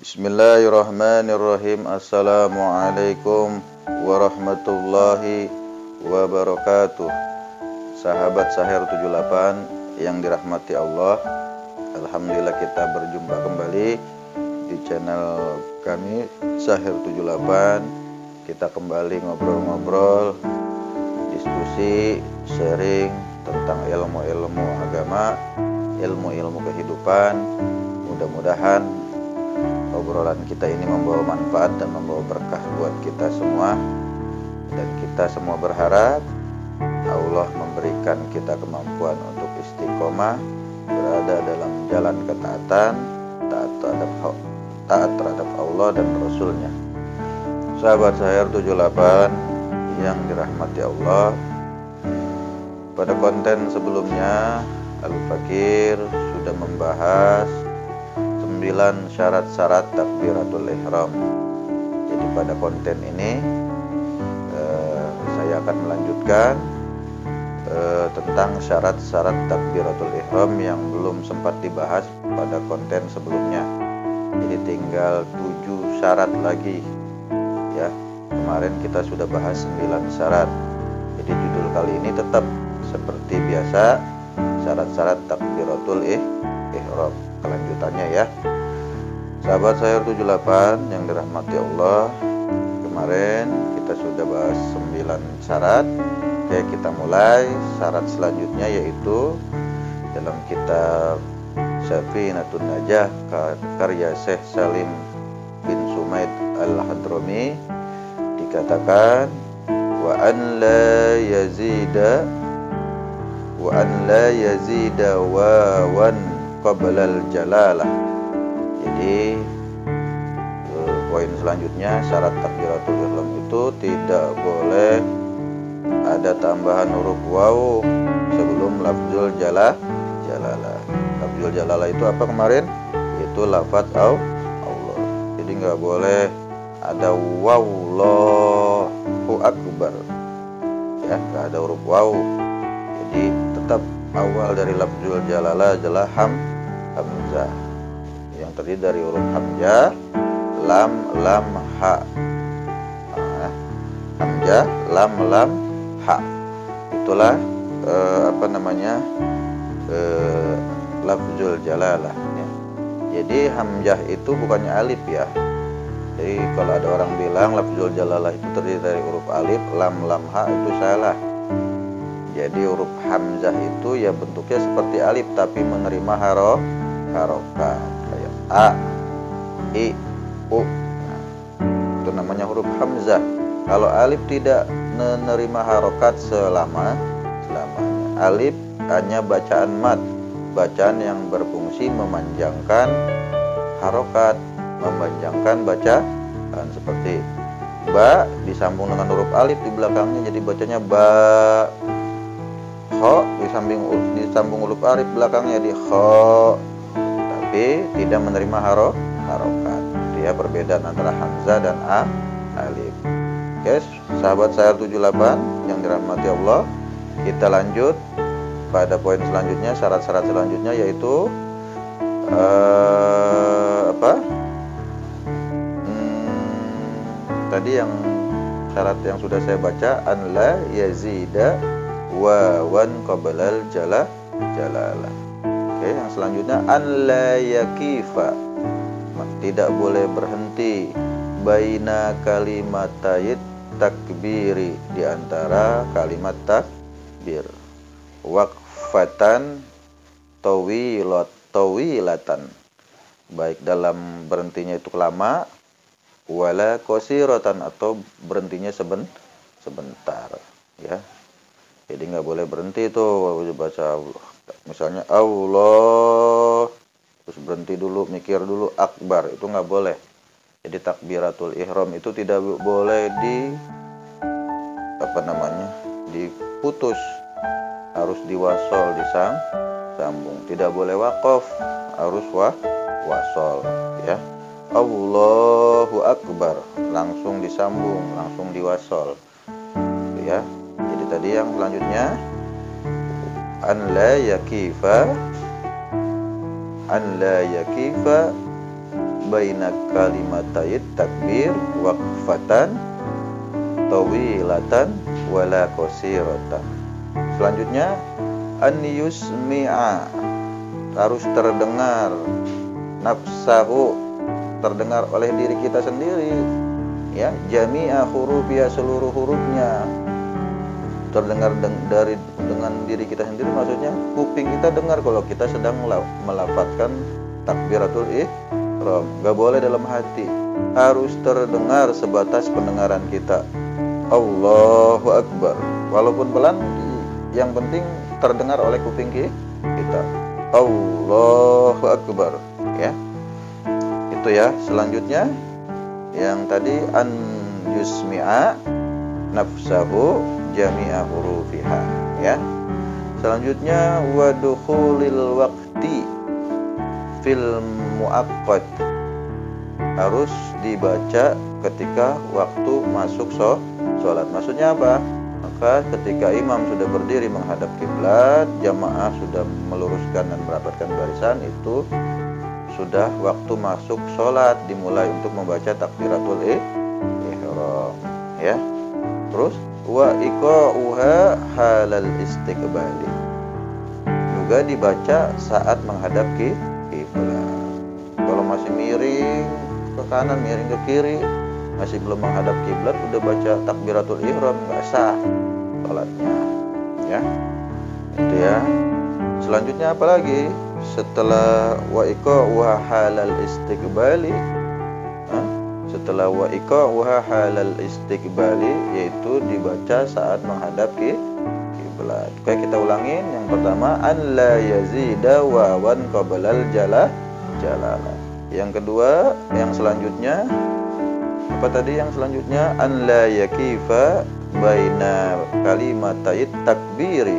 Bismillahirrahmanirrahim. Assalamualaikum warahmatullahi wabarakatuh. Sahabat Sahir 78 yang dirahmati Allah, alhamdulillah kita berjumpa kembali di channel kami Sahir 78. Kita kembali ngobrol-ngobrol, diskusi, sharing tentang ilmu-ilmu agama, ilmu-ilmu kehidupan. Mudah-mudahan obrolan kita ini membawa manfaat dan membawa berkah buat kita semua. Dan kita semua berharap Allah memberikan kita kemampuan untuk istiqomah, berada dalam jalan ketaatan, taat terhadap Allah dan Rasulnya. Sahabat Sahir 78 yang dirahmati Allah, pada konten sebelumnya Al-Fakir sudah membahas 9 syarat-syarat takbiratul ihram. Jadi pada konten ini saya akan melanjutkan tentang syarat-syarat takbiratul ihram yang belum sempat dibahas pada konten sebelumnya. Jadi tinggal 7 syarat lagi ya. Kemarin kita sudah bahas 9 syarat. Jadi judul kali ini tetap seperti biasa, syarat-syarat takbiratul ihram. Kelanjutannya ya. Sahabat Sahir 78 yang dirahmati Allah, kemarin kita sudah bahas 9 syarat. Oke, kita mulai syarat selanjutnya, yaitu dalam kitab Safinatun Najah karya Syekh Salim bin Sumaid Al-Hadrami dikatakan wa an la yazida wawan qablal jalalah. Jadi poin selanjutnya, syarat takbiratul ihram itu tidak boleh ada tambahan huruf waw sebelum lafzul jalalah. Lafzul jalalah itu apa kemarin? Itu lafaz Allah. Jadi nggak boleh ada wallahu akbar ya, nggak ada huruf waw. Jadi tetap awal dari lafzul jalalah adalah hamzah yang terdiri dari huruf hamzah, lam, ha. Hamzah, lam, ha. Itulah lafzul jalalah ya. Jadi hamzah itu bukannya alif ya. Jadi kalau ada orang bilang lafzul jalalah itu terdiri dari huruf alif, lam, ha, itu salah. Jadi huruf hamzah itu ya bentuknya seperti alif tapi menerima harokat kayak a, i, u. Nah, itu namanya huruf hamzah. Kalau alif tidak menerima harokat selamanya. Alif hanya bacaan mad, bacaan yang berfungsi memanjangkan harokat, memanjangkan bacaan, seperti ba disambung dengan huruf alif di belakangnya jadi bacanya ba. Kho disambung huruf alif belakangnya di kho, tapi tidak menerima harokat. Itu ya perbedaan antara hamzah dan alif. Oke, sahabat Sahir 78 yang dirahmati Allah, kita lanjut pada poin selanjutnya, syarat-syarat selanjutnya, yaitu tadi yang syarat yang sudah saya baca, an la yazida wawan qablal jalalah. Oke, yang selanjutnya an la yakifa, tidak boleh berhenti baina kalimatayit takbiri, di antara kalimat takbir, waqfatan tawilatan, baik dalam berhentinya itu lama, wala qasiratan, atau berhentinya sebentar ya. Jadi nggak boleh berhenti tuh baca misalnya Allah terus berhenti dulu, mikir dulu akbar, itu nggak boleh. Jadi takbiratul ihram itu tidak boleh diputus, harus diwasol, disambung. Tidak boleh waqaf, harus wasol ya. Allahu akbar, langsung disambung, langsung diwasol ya. Jadi tadi yang selanjutnya an la yakifa baina kalimatayit takbir waqfatan tawilatan wala qasiratan. Selanjutnya an yusmi'a, harus terdengar, nafsahu, terdengar oleh diri kita sendiri, ya, jami'a hurufiha, seluruh hurufnya terdengar dengan diri kita sendiri. Maksudnya kuping kita dengar kalau kita sedang melafazkan takbiratul ihram. Gak boleh dalam hati, harus terdengar sebatas pendengaran kita. Allahu Akbar, walaupun pelan, yang penting terdengar oleh kuping kita. Allahu Akbar, ya. Itu ya. Selanjutnya yang tadi an yusmi'a nafsahu jami'a hurufiha, ya. Selanjutnya wa dukhulil waqti fil muaqqat, harus dibaca ketika waktu masuk sholat. Maksudnya apa? Maka ketika imam sudah berdiri menghadap kiblat, jamaah sudah meluruskan dan merapatkan barisan, itu sudah waktu masuk sholat, dimulai untuk membaca takbiratul ihram, ya. Terus wa iqa'uha halal istiqbali, juga dibaca saat menghadap kiblat. Kalau masih miring ke kanan, miring ke kiri, masih belum menghadap kiblat, udah baca takbiratul ihram, nggak sah sholatnya, ya. Itu ya. Selanjutnya apa lagi? Setelah wa iqa'uha halal istiqbali, setelah wa iqa'uha halal istiqbali, yaitu dibaca saat menghadap kiblat. Oke, kita ulangin. Yang pertama, an la yazida wawan qablal jalalah. Yang kedua, yang selanjutnya apa tadi? Yang selanjutnya an la yakifa baina kalimatayit takbiri,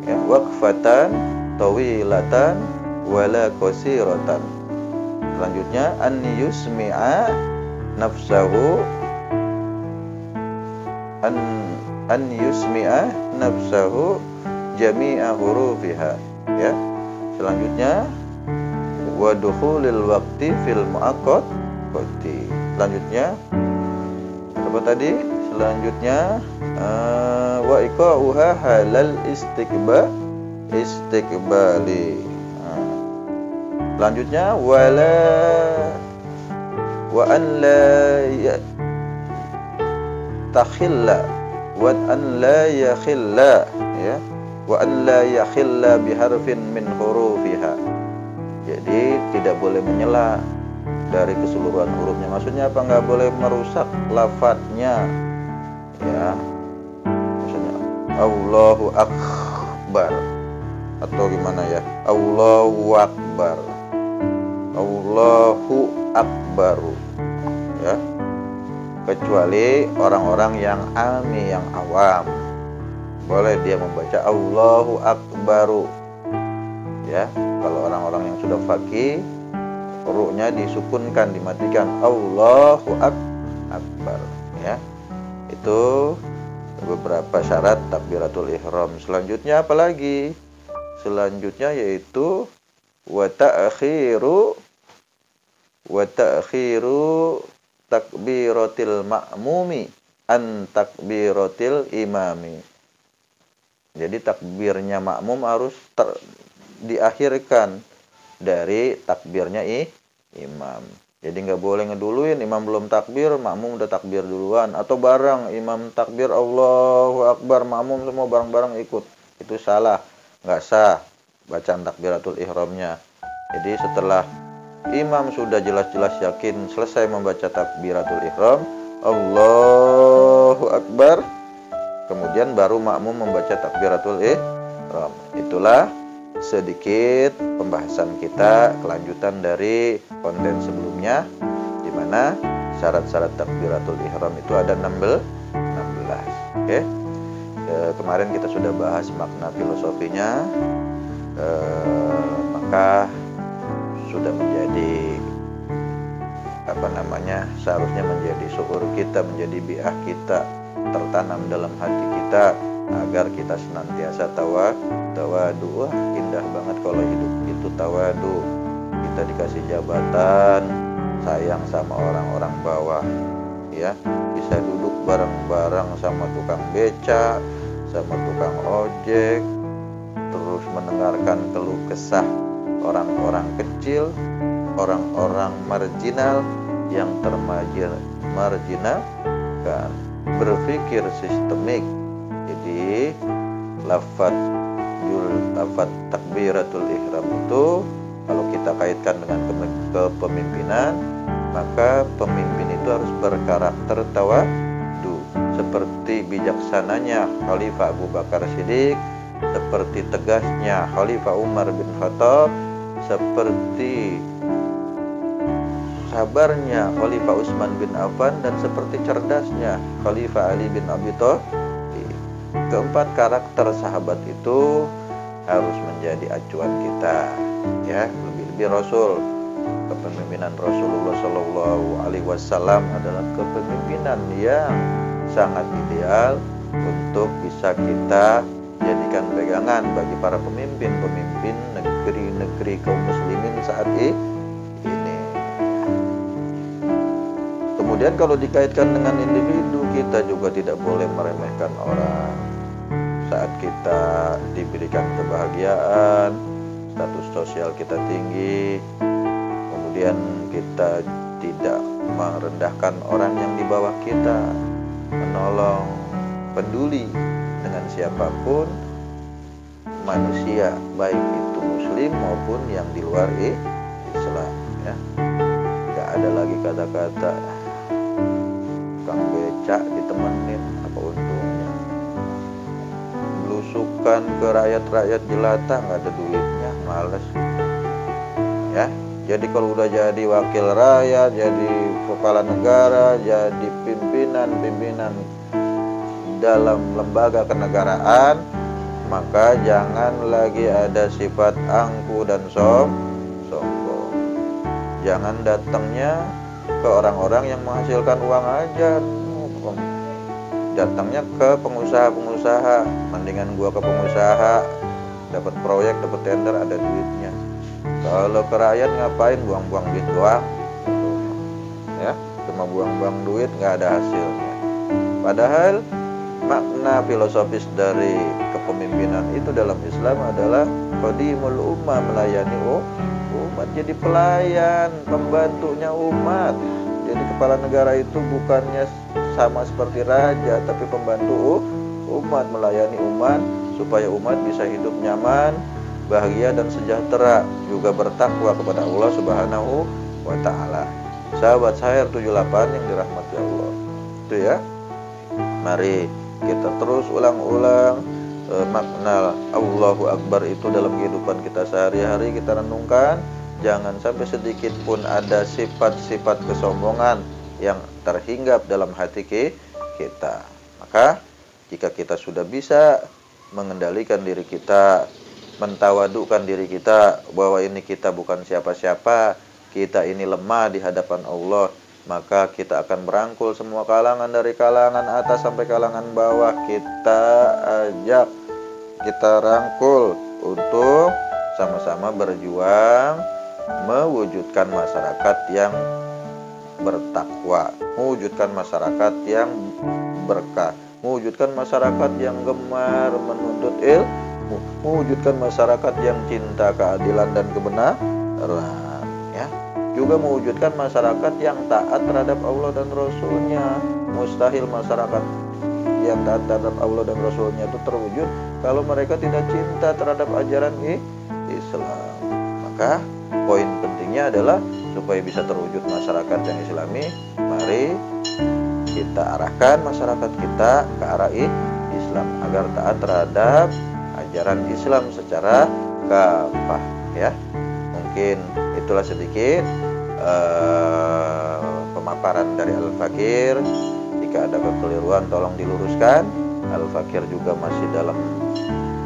ya, waqfatan tawilatan wala qasiratan. Selanjutnya an yusmi'a nafsahu an yusmi'a nafsahu jami'a hurufiha, ya. Selanjutnya wa dukhulil waqti fil muaqqati. Selanjutnya apa tadi? Selanjutnya wa iqa'uha halal istiqbali. Selanjutnya wala wa an la takhilla wa an la yakhilla, ya, wa an la yakhilla biharfin min hurufiha. Jadi tidak boleh menyela dari keseluruhan hurufnya. Maksudnya apa? Nggak boleh merusak lafadznya, ya. Maksudnya Allahu Akbar atau gimana, ya, Allahu Akbar, Allahu Akbaru, ya. Kecuali orang-orang yang ami, yang awam, boleh dia membaca Allahu Akbaru, ya. Kalau orang-orang yang sudah faqih, hurufnya disukunkan, dimatikan, Allahu Akbar, ya. Itu beberapa syarat takbiratul ihram. Selanjutnya apa lagi? Selanjutnya yaitu wa ta'khiru takbiratil ma'mumi an takbiratil imami. Jadi takbirnya makmum harus diakhirkan dari takbirnya imam. Jadi nggak boleh ngeduluin, imam belum takbir, makmum udah takbir duluan, atau bareng imam takbir Allahu Akbar, makmum semua bareng-bareng ikut. Itu salah, nggak sah bacaan takbiratul ihramnya. Jadi setelah imam sudah jelas-jelas yakin selesai membaca takbiratul ihram, Allahu Akbar, kemudian baru makmum membaca takbiratul ihram. Itulah sedikit pembahasan kita, kelanjutan dari konten sebelumnya, di mana syarat-syarat takbiratul ihram itu ada 16. Oke. Kemarin kita sudah bahas makna filosofinya, maka sudah menjadi seharusnya menjadi syukur kita, menjadi bi'ah kita, tertanam dalam hati kita, agar kita senantiasa tawadu. Wah, indah banget kalau hidup itu tawadu, kita dikasih jabatan, sayang sama orang-orang bawah, ya, bisa duduk bareng-bareng sama tukang beca, sama tukang ojek, terus mendengarkan keluh kesah orang-orang kecil, orang-orang marginal yang termarginalkan, berpikir sistemik. Jadi lafaz takbiratul ihram itu kalau kita kaitkan dengan kepemimpinan, maka pemimpin itu harus berkarakter tawadu, seperti bijaksananya Khalifah Abu Bakar Siddiq, seperti tegasnya Khalifah Umar bin Khattab, seperti sabarnya Khalifah Utsman bin Affan, dan seperti cerdasnya Khalifah Ali bin Abi Thalib. Keempat karakter sahabat itu harus menjadi acuan kita, ya. Lebih-lebih Rasul, kepemimpinan Rasulullah Shallallahu Alaihi Wasallam adalah kepemimpinan yang sangat ideal untuk bisa kita jadikan pegangan bagi para pemimpin negeri-negeri kaum muslimin saat ini. Kemudian kalau dikaitkan dengan individu, kita juga tidak boleh meremehkan orang. Saat kita diberikan kebahagiaan, status sosial kita tinggi, kemudian kita tidak merendahkan orang yang di bawah kita, menolong, peduli dengan siapapun manusia, baik itu muslim maupun yang di luar Islam, ya. Gak ada lagi kata-kata tukang becak ditemenin, apa untungnya. Belusukan ke rakyat-rakyat jelata, nggak ada duitnya, males, ya. Jadi kalau udah jadi wakil rakyat, jadi kepala negara, jadi pimpinan dalam lembaga kenegaraan, maka jangan lagi ada sifat angku dan sombong. Jangan datangnya ke orang-orang yang menghasilkan uang aja, datangnya ke pengusaha-pengusaha. Mendingan gua ke pengusaha, dapat proyek, dapat tender, ada duitnya. Kalau ke rakyat ngapain, buang-buang duit doang, ya, cuma buang-buang duit, nggak ada hasilnya. Padahal makna filosofis dari kepemimpinan itu dalam Islam adalah qadimul ummah, melayani umat, jadi pelayan, pembantunya umat. Jadi kepala negara itu bukannya sama seperti raja, tapi pembantu umat, melayani umat supaya umat bisa hidup nyaman, bahagia dan sejahtera, juga bertakwa kepada Allah Subhanahu wa taala. Sahabat Syair 78 yang dirahmati Allah. Itu ya. Mari kita terus ulang-ulang makna Allahu Akbar itu dalam kehidupan kita sehari-hari, kita renungkan. Jangan sampai sedikit pun ada sifat-sifat kesombongan yang terhinggap dalam hati kita. Maka jika kita sudah bisa mengendalikan diri kita, mentawadukan diri kita bahwa ini kita bukan siapa-siapa, kita ini lemah di hadapan Allah, maka kita akan merangkul semua kalangan, dari kalangan atas sampai kalangan bawah. Kita ajak, kita rangkul untuk sama-sama berjuang mewujudkan masyarakat yang bertakwa, mewujudkan masyarakat yang berkah, mewujudkan masyarakat yang gemar menuntut ilmu, mewujudkan masyarakat yang cinta keadilan dan kebenaran, ya. Juga mewujudkan masyarakat yang taat terhadap Allah dan Rasulnya. Mustahil masyarakat yang taat terhadap Allah dan Rasulnya itu terwujud kalau mereka tidak cinta terhadap ajaran Islam. Maka poin pentingnya adalah supaya bisa terwujud masyarakat yang Islami, mari kita arahkan masyarakat kita ke arah Islam agar taat terhadap ajaran Islam secara kafah, ya. Mungkin itulah sedikit pemaparan dari Al-Fakir. Jika ada kekeliruan tolong diluruskan. Al-Fakir juga masih dalam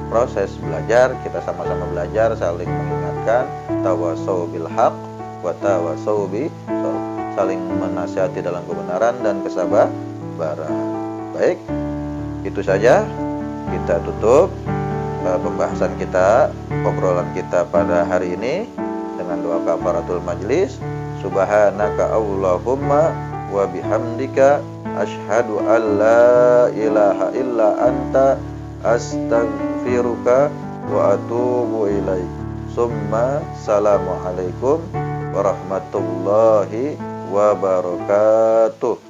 proses belajar, kita sama-sama belajar, saling mengingatkan, tawasau bil haq wa tawasau bi sabr, saling menasihati dalam kebenaran dan kesabaran. Baik, itu saja kita tutup pembahasan kita, obrolan kita pada hari ini. dengan doa kafaratul majlis. Subhanaka Allahumma wa bihamdika asyhadu an la ilaha illa anta astaghfiruka wa atubu ilaik. Summa assalamualaikum warahmatullahi wabarakatuh.